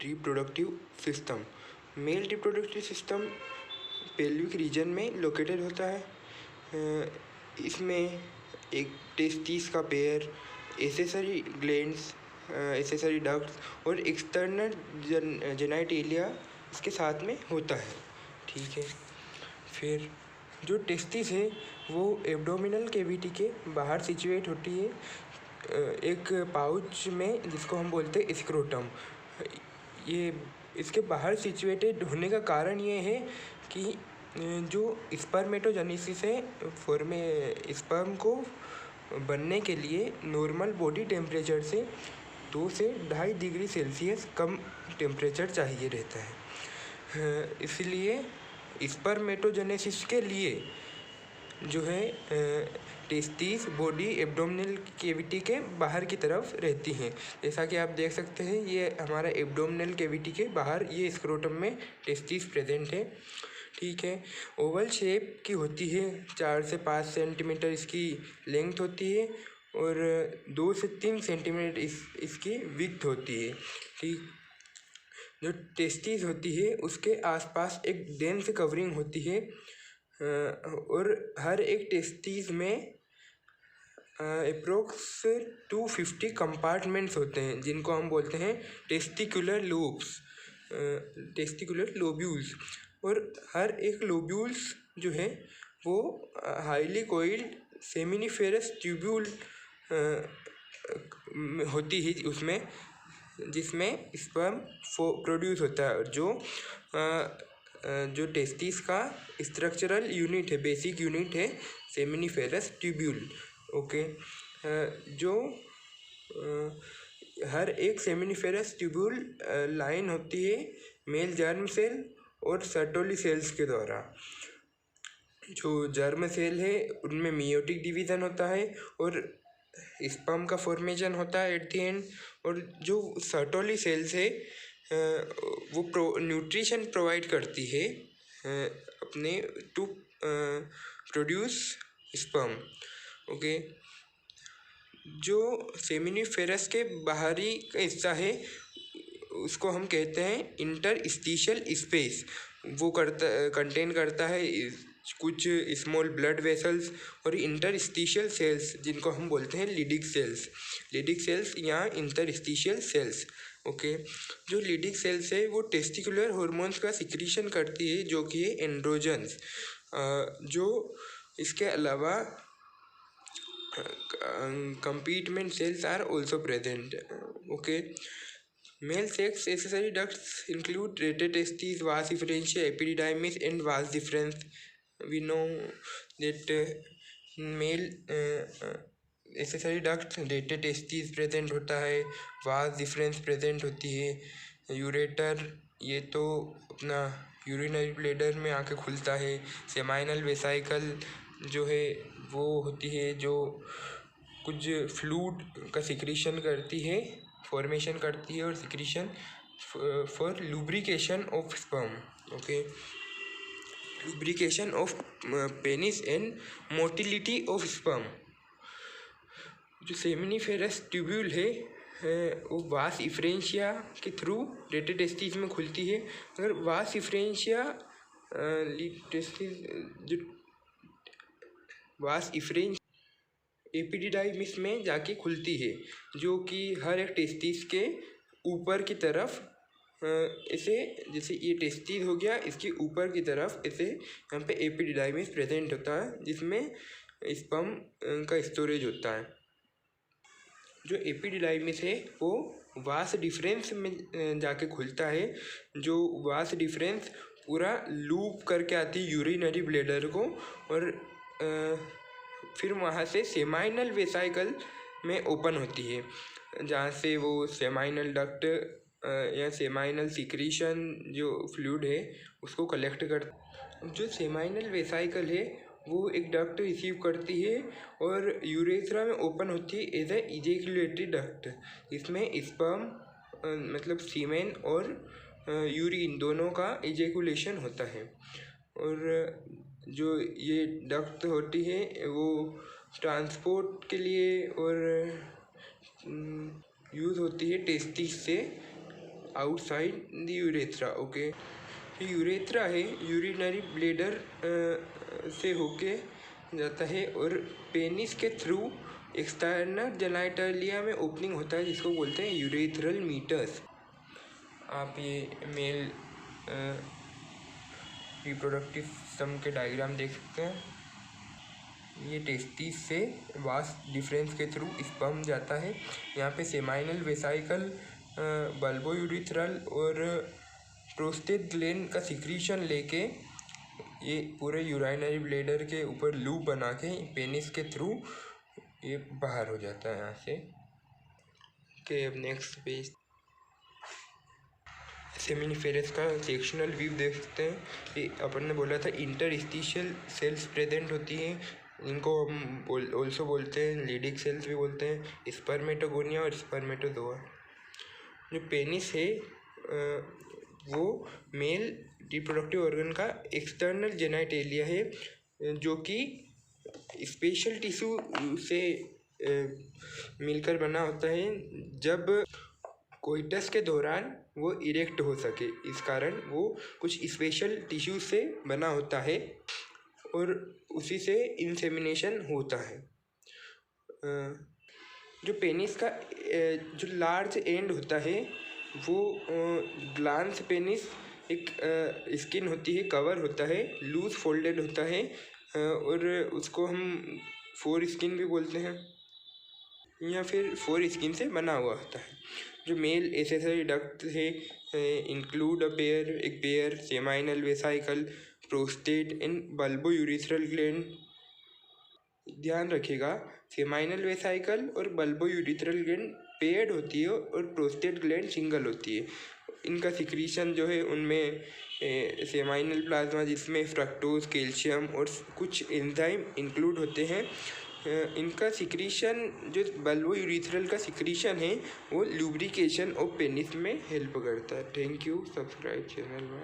Reproductive system. Male reproductive system pelvic region में located होता है। इसमें एक टेस्टिस का pair, accessory glands, accessory ducts और एक्सटर्नल जेनाइटेलिया इसके साथ में होता है। ठीक है, फिर जो टेस्टिस है वो एब्डोमिनल कैविटी के बाहर सिचुएट होती है, एक पाउच में जिसको हम बोलते हैं स्क्रोटम। ये इसके बाहर सिचुएटेड होने का कारण ये है कि जो स्पर्मेटोजेनेसिस है, स्पर्म को बनने के लिए नॉर्मल बॉडी टेम्परेचर से 2 से 2.5 डिग्री सेल्सियस कम टेम्परेचर चाहिए रहता है। इसलिए स्पर्मेटोजेनेसिस के लिए जो है टेस्टिस बॉडी एब्डोमिनल कैविटी के बाहर की तरफ रहती हैं। जैसा कि आप देख सकते हैं, ये हमारा एब्डोमिनल कैविटी के बाहर ये स्क्रोटम में टेस्टिस प्रेजेंट है। ठीक है, ओवल शेप की होती है, 4 से 5 सेंटीमीटर इसकी लेंथ होती है और 2 से 3 सेंटीमीटर इसकी विड्थ होती है। ठीक, जो टेस्टिस होती है उसके आसपास एक डेंस कवरिंग होती है और हर एक टेस्टिस में अप्रोक्स 250 कंपार्टमेंट्स होते हैं, जिनको हम बोलते हैं टेस्टिकुलर लोब्यूल्स। और हर एक लोब्यूल्स जो है वो हाईली कोइल्ड सेमिनिफेरस ट्यूब्यूल होती है उसमें, जिसमें स्पर्म प्रोड्यूस होता है। और जो टेस्टिस का स्ट्रक्चरल यूनिट है, बेसिक यूनिट है सेमिनिफेरस ट्यूब्यूल। ओके, जो हर एक सेमिनिफेरस ट्यूब्यूल लाइन होती है मेल जर्म सेल और सर्टोली सेल्स के द्वारा। जो जर्म सेल है उनमें मियोटिक डिवीज़न होता है और स्पर्म का फॉर्मेशन होता है एट द एंड। और जो सर्टोली सेल्स है वो न्यूट्रिशन प्रोवाइड करती है अपने टू प्रोड्यूस स्पर्म। ओके, जो सेमिनिफेरस के बाहरी हिस्सा है उसको हम कहते हैं इंटरस्टिशियल स्पेस। वो कंटेन करता है कुछ स्मॉल ब्लड वेसल्स और इंटरस्टिशियल सेल्स, जिनको हम बोलते हैं लिडिक सेल्स या इंटरस्टिशियल सेल्स। ओके, जो लिडिक सेल्स है वो टेस्टिकुलर हार्मोन्स का सिक्रीशन करती है, जो कि है एंड्रोजन्स। जो इसके अलावा compartment cells are also present. Okay, male sex accessory ducts include rete testis, vas deferentia, epididymis and vas deferens. We know that male accessory duct rete testis present होता है, वास डिफरेंस प्रेजेंट होती है, ureter ये तो अपना urinary bladder में आके खुलता है, सेमाइनल वेसाइकल जो है वो होती है जो कुछ फ्लूइड का सिक्रीशन करती है, फॉर्मेशन करती है और secretion for lubrication of sperm. Okay, lubrication of penis and motility of sperm. जो सेमिनिफेरस ट्यूब्यूल है वो वास इफ्रेंशिया के थ्रू रेटेड टेस्टिस में खुलती है। अगर वास इफ्रेंशिया वास इफ्रेंशिया एपिडिडाइमिस में जाके खुलती है, जो कि हर एक टेस्टिस के ऊपर की तरफ ऐसे, जैसे ये टेस्टिस हो गया, इसके ऊपर की तरफ ऐसे यहाँ पे एपिडिडाइमिस प्रेजेंट होता है, जिसमें स्पर्म का स्टोरेज होता है। जो एपिडिडाइमिस है वो वास डिफरेंस में जाके खुलता है, जो वास डिफरेंस पूरा लूप करके आती है यूरिनरी ब्लैडर को, और फिर वहाँ से सेमाइनल वेसाइकल में ओपन होती है, जहाँ से वो सेमाइनल डक्ट या सेमाइनल सिक्रीशन जो फ्लूइड है उसको कलेक्ट कर। जो सेमाइनल वेसाइकल है वो एक डक्ट रिसीव करती है और यूरेथ्रा में ओपन होती है एज ए इजैकुलेटरी डक्ट। इसमें स्पर्म मतलब सीमेन और यूरिन दोनों का इजैकुलेशन होता है। और जो ये डक्ट होती है वो ट्रांसपोर्ट के लिए और यूज़ होती है टेस्टिस से outside the urethra. Okay, urethra है यूरिनरी ब्लैडर से होके जाता है और पेनिस के थ्रू एक्सटर्नल जेनिटलिया में ओपनिंग होता है जिसको बोलते हैं यूरेथ्रल मीटर्स। आप ये मेल रिप्रोडक्टिव सिस्टम के डायग्राम देख सकते हैं। ये टेस्टिस से वास्ट डिफरेंस के थ्रू स्पर्म जाता है। यहाँ पे सेमाइनल वेसाइकल बल्बो यूरिथ्रल और प्रोस्टेट ग्लैंड का सिक्रीशन लेके ये पूरे यूरिनरी ब्लैडर के ऊपर लूप बना के पेनिस के थ्रू ये बाहर हो जाता है यहाँ से। ओके, अब नेक्स्ट पेज सेमिनिफेरस का सेक्शनल व्यू देख सकते हैं। ये अपन ने बोला था इंटरस्टिशियल सेल्स प्रेजेंट होती हैं, इनको हम ऑल्सो बोलते हैं लीडिक सेल्स भी बोलते हैं, स्पर्मेटोगोनिया और स्पर्मेटोजोआ। जो पेनिस है वो मेल रिप्रोडक्टिव ऑर्गन का एक्सटर्नल जेनिटलिया है जो कि स्पेशल टिश्यू से मिलकर बना होता है जब कोइटस के दौरान वो इरेक्ट हो सके। इस कारण वो कुछ स्पेशल टिश्यू से बना होता है और उसी से इंसेमिनेशन होता है। जो पेनिस का जो लार्ज एंड होता है वो ग्लांस पेनिस एक स्किन होती है, कवर होता है, लूज फोल्डेड होता है और उसको हम फोर स्किन भी बोलते हैं या फिर फोर स्किन से बना हुआ होता है। जो मेल एसेसरी डक्ट है इंक्लूड एक pair, seminal vesicle, prostate and bulbo urethral gland. ध्यान रखिएगा, सेमाइनल वेसाइकल और बल्बो यूरिथ्रल ग्लैंड पेयर्ड होती है और प्रोस्टेट ग्लैंड सिंगल होती है। इनका सिक्रीशन जो है उनमें सेमाइनल प्लाज्मा जिसमें फ्रक्टोज, कैल्शियम और कुछ एंजाइम इंक्लूड होते हैं। इनका सिक्रीशन जो बल्बो यूरिथ्रल का सिक्रीशन है वो लुब्रिकेशन ऑफ पेनिस में हेल्प करता है। थैंक यू, सब्सक्राइब चैनल में।